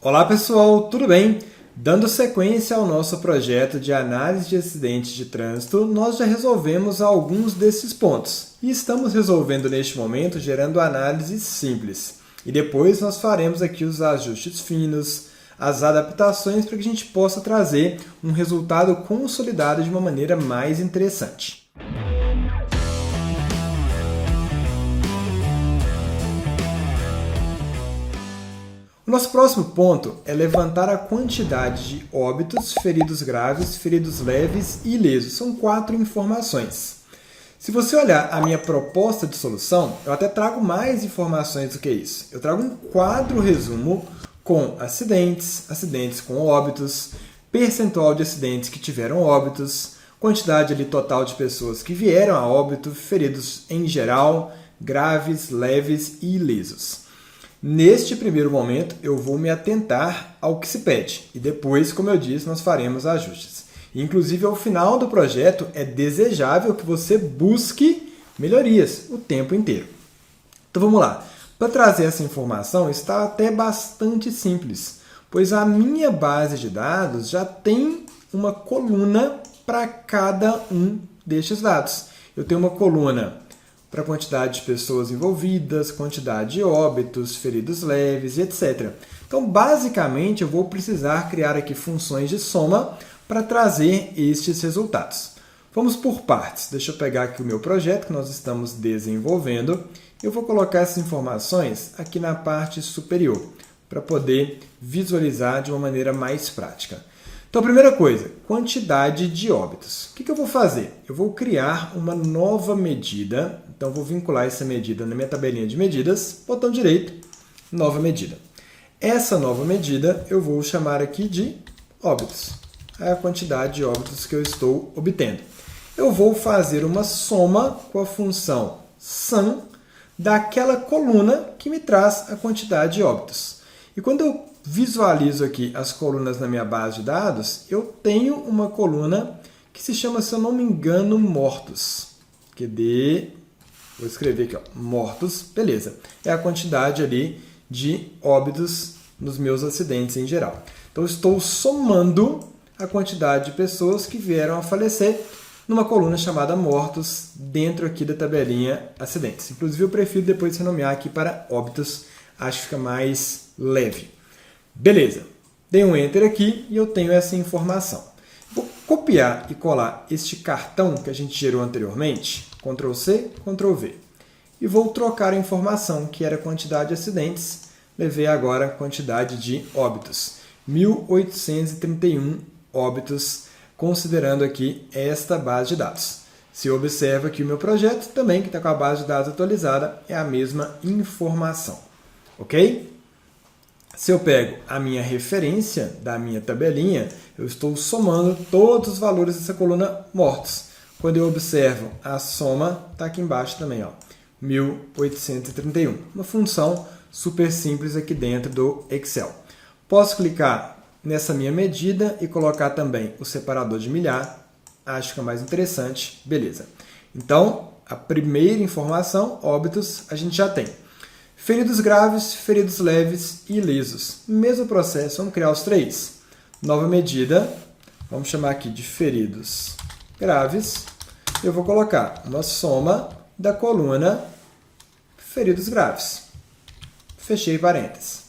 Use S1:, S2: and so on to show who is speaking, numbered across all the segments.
S1: Olá pessoal, tudo bem? Dando sequência ao nosso projeto de análise de acidentes de trânsito, nós já resolvemos alguns desses pontos e estamos resolvendo neste momento gerando análises simples. E depois nós faremos aqui os ajustes finos, as adaptações para que a gente possa trazer um resultado consolidado de uma maneira mais interessante. O nosso próximo ponto é levantar a quantidade de óbitos, feridos graves, feridos leves e ilesos. São 4 informações. Se você olhar a minha proposta de solução, eu até trago mais informações do que isso. Eu trago um quadro resumo com acidentes, acidentes com óbitos, percentual de acidentes que tiveram óbitos, quantidade ali total de pessoas que vieram a óbito, feridos em geral, graves, leves e ilesos. Neste primeiro momento, eu vou me atentar ao que se pede e depois, como eu disse, nós faremos ajustes. Inclusive, ao final do projeto, é desejável que você busque melhorias o tempo inteiro. Então vamos lá. Para trazer essa informação está até bastante simples, pois a minha base de dados já tem uma coluna para cada um destes dados. Eu tenho uma coluna para a quantidade de pessoas envolvidas, quantidade de óbitos, feridos leves e etc. Então, basicamente, eu vou precisar criar aqui funções de soma para trazer estes resultados. Vamos por partes. Deixa eu pegar aqui o meu projeto que nós estamos desenvolvendo. Eu vou colocar essas informações aqui na parte superior, para poder visualizar de uma maneira mais prática. Então, a primeira coisa, quantidade de óbitos. O que eu vou fazer? Eu vou criar uma nova medida. Então, vou vincular essa medida na minha tabelinha de medidas, botão direito, nova medida. Essa nova medida eu vou chamar aqui de óbitos. É a quantidade de óbitos que eu estou obtendo. Eu vou fazer uma soma com a função sum daquela coluna que me traz a quantidade de óbitos. E quando eu visualizo aqui as colunas na minha base de dados, eu tenho uma coluna que se chama, se eu não me engano, mortos. Vou escrever aqui, ó, mortos, beleza. É a quantidade ali de óbitos nos meus acidentes em geral. Então, eu estou somando a quantidade de pessoas que vieram a falecer numa coluna chamada mortos dentro aqui da tabelinha acidentes. Inclusive, eu prefiro depois renomear aqui para óbitos, acho que fica mais leve. Beleza, dei um Enter aqui e eu tenho essa informação. Vou copiar e colar este cartão que a gente gerou anteriormente, Ctrl C, Ctrl V. E vou trocar a informação, que era a quantidade de acidentes, levei agora a quantidade de óbitos. 1.831 óbitos, considerando aqui esta base de dados. Se observa que o meu projeto também, que está com a base de dados atualizada, é a mesma informação. Ok? Se eu pego a minha referência da minha tabelinha, eu estou somando todos os valores dessa coluna mortos. Quando eu observo a soma, está aqui embaixo também, ó, 1.831. Uma função super simples aqui dentro do Excel. Posso clicar nessa minha medida e colocar também o separador de milhar. Acho que é mais interessante. Beleza. Então, a primeira informação, óbitos, a gente já tem. Feridos graves, feridos leves e ilesos. Mesmo processo, vamos criar os 3. Nova medida, vamos chamar aqui de feridos graves. Eu vou colocar uma soma da coluna feridos graves. Fechei parênteses.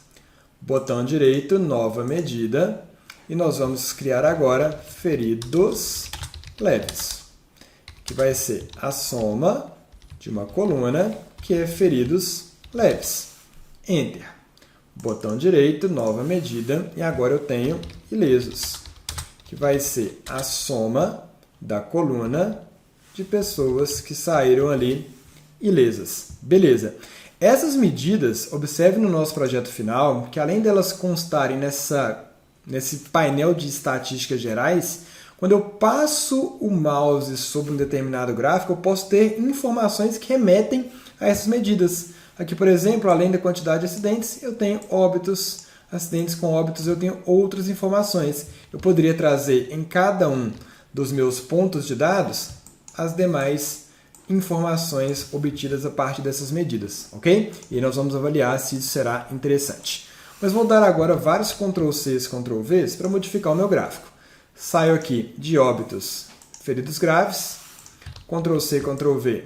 S1: Botão direito, nova medida. E nós vamos criar agora feridos leves, que vai ser a soma de uma coluna que é feridos leves. Enter. Botão direito, nova medida, e agora eu tenho ilesos, que vai ser a soma da coluna de pessoas que saíram ali ilesas. Beleza. Essas medidas, observe no nosso projeto final, que além delas constarem nesse painel de estatísticas gerais, quando eu passo o mouse sobre um determinado gráfico, eu posso ter informações que remetem a essas medidas. Aqui, por exemplo, além da quantidade de acidentes, eu tenho óbitos, acidentes com óbitos, eu tenho outras informações. Eu poderia trazer em cada um dos meus pontos de dados as demais informações obtidas a partir dessas medidas, ok? E nós vamos avaliar se isso será interessante. Mas vou dar agora vários Ctrl+C, Ctrl+V para modificar o meu gráfico. Saio aqui de óbitos, feridos graves, Ctrl+C, Ctrl+V.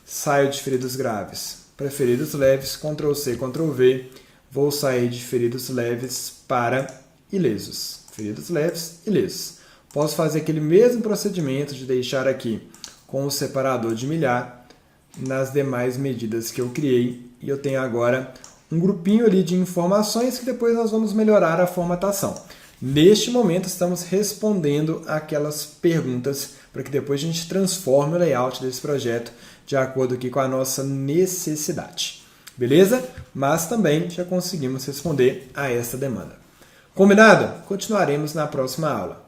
S1: Saio de feridos graves para feridos leves, Ctrl+C, Ctrl+V. Vou sair de feridos leves para ilesos. Feridos leves, ilesos. Posso fazer aquele mesmo procedimento de deixar aqui com o separador de milhar nas demais medidas que eu criei. E eu tenho agora um grupinho ali de informações que depois nós vamos melhorar a formatação. Neste momento, estamos respondendo aquelas perguntas para que depois a gente transforme o layout desse projeto de acordo aqui com a nossa necessidade. Beleza? Mas também já conseguimos responder a essa demanda. Combinado? Continuaremos na próxima aula.